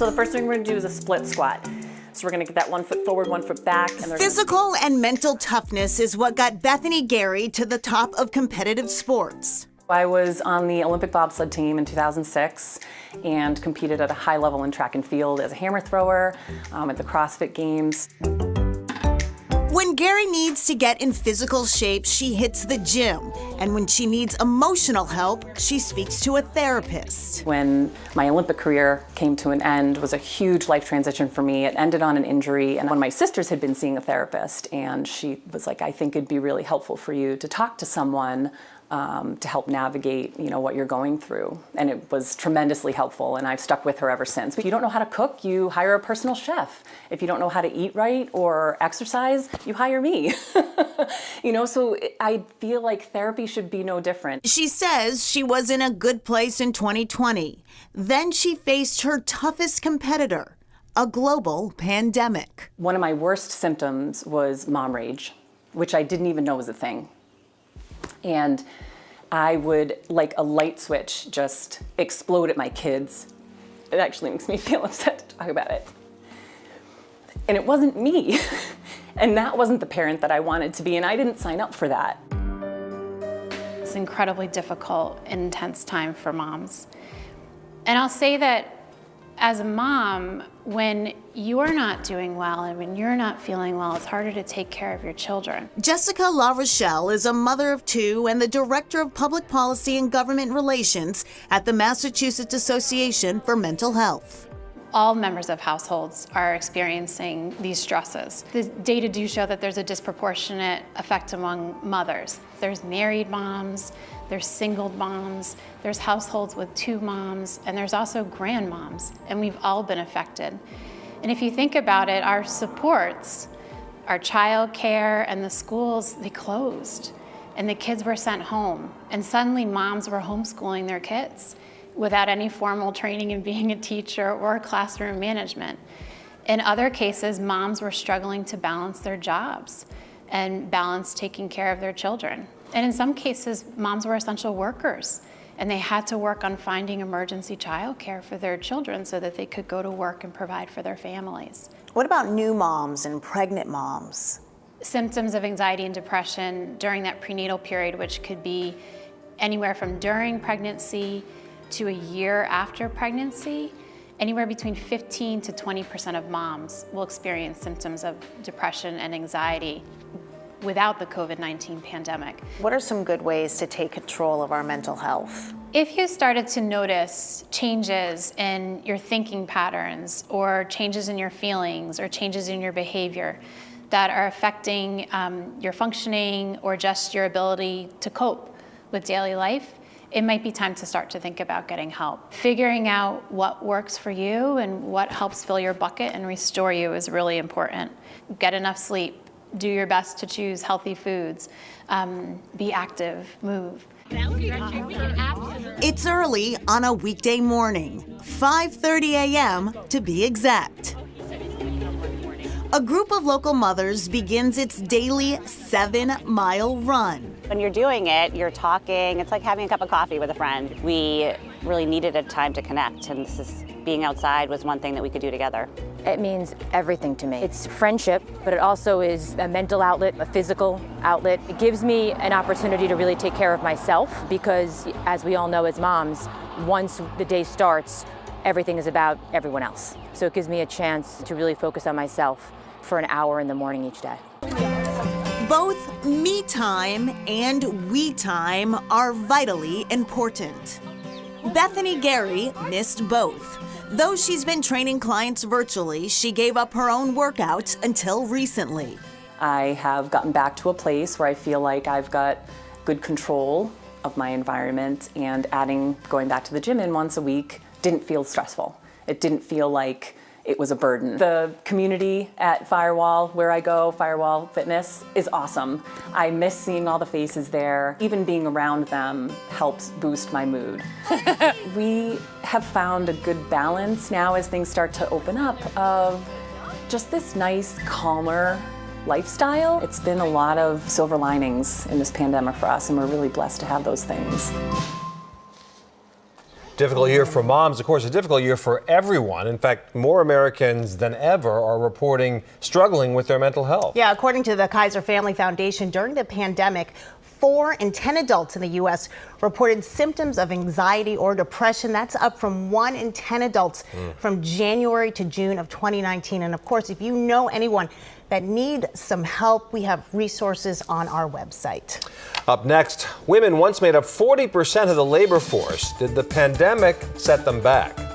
So the first thing we're gonna do is a split squat. So we're gonna get that 1 foot forward, 1 foot back. And Physical and mental toughness is what got Bethany Gary to the top of competitive sports. I was on the Olympic bobsled team in 2006 and competed at a high level in track and field as a hammer thrower at the CrossFit Games. When Gary needs to get in physical shape, she hits the gym. And when she needs emotional help, she speaks to a therapist. When my Olympic career came to an end, it was a huge life transition for me. It ended on an injury, and one of my sisters had been seeing a therapist, and she was like, I think it'd be really helpful for you to talk to someone to help navigate, what you're going through. And it was tremendously helpful, and I've stuck with her ever since. If you don't know how to cook, you hire a personal chef. If you don't know how to eat right or exercise, you hire me. So I feel like therapy should be no different. She says she was in a good place in 2020. Then she faced her toughest competitor, a global pandemic. One of my worst symptoms was mom rage, which I didn't even know was a thing. And I would, like a light switch, just explode at my kids. It actually makes me feel upset to talk about it. And it wasn't me. And that wasn't the parent that I wanted to be, and I didn't sign up for that. It's an incredibly difficult and intense time for moms. And I'll say that as a mom, when you're not doing well and when you're not feeling well, it's harder to take care of your children. Jessica La Rochelle is a mother of two and the director of public policy and government relations at the Massachusetts Association for Mental Health. All members of households are experiencing these stresses. The data do show that there's a disproportionate effect among mothers. There's married moms, there's single moms, there's households with two moms, and there's also grandmoms, and we've all been affected. And if you think about it, our supports, our child care and the schools, they closed, and the kids were sent home, and suddenly moms were homeschooling their kids without any formal training in being a teacher or classroom management. In other cases, moms were struggling to balance their jobs and balance taking care of their children. And in some cases, moms were essential workers, and they had to work on finding emergency childcare for their children so that they could go to work and provide for their families. What about new moms and pregnant moms? Symptoms of anxiety and depression during that prenatal period, which could be anywhere from during pregnancy to a year after pregnancy, anywhere between 15 to 20% of moms will experience symptoms of depression and anxiety without the COVID-19 pandemic. What are some good ways to take control of our mental health? If you started to notice changes in your thinking patterns or changes in your feelings or changes in your behavior that are affecting your functioning or just your ability to cope with daily life, it might be time to start to think about getting help. Figuring out what works for you and what helps fill your bucket and restore you is really important. Get enough sleep, do your best to choose healthy foods, be active, move. It's early on a weekday morning, 5:30 a.m. to be exact. A group of local mothers begins its daily 7-mile run. When you're doing it, you're talking, it's like having a cup of coffee with a friend. We really needed a time to connect, and being outside was one thing that we could do together. It means everything to me. It's friendship, but it also is a mental outlet, a physical outlet. It gives me an opportunity to really take care of myself because, as we all know as moms, once the day starts, everything is about everyone else. So it gives me a chance to really focus on myself for an hour in the morning each day. Both me time and we time are vitally important. Bethany Gary missed both. Though she's been training clients virtually, she gave up her own workouts until recently. I have gotten back to a place where I feel like I've got good control of my environment, and going back to the gym in once a week didn't feel stressful. It didn't feel like it was a burden. The community at Firewall, where I go, Firewall Fitness, is awesome. I miss seeing all the faces there. Even being around them helps boost my mood. We have found a good balance now as things start to open up of just this nice, calmer lifestyle. It's been a lot of silver linings in this pandemic for us, and we're really blessed to have those things. Difficult year for moms, of course, a difficult year for everyone. In fact, more Americans than ever are reporting struggling with their mental health. Yeah, according to the Kaiser Family Foundation, during the pandemic, 4 in 10 adults in the U.S. reported symptoms of anxiety or depression. That's up from 1 in 10 adults from January to June of 2019. And of course, if you know anyone that need some help, we have resources on our website. Up next, women once made up 40% of the labor force. Did the pandemic set them back?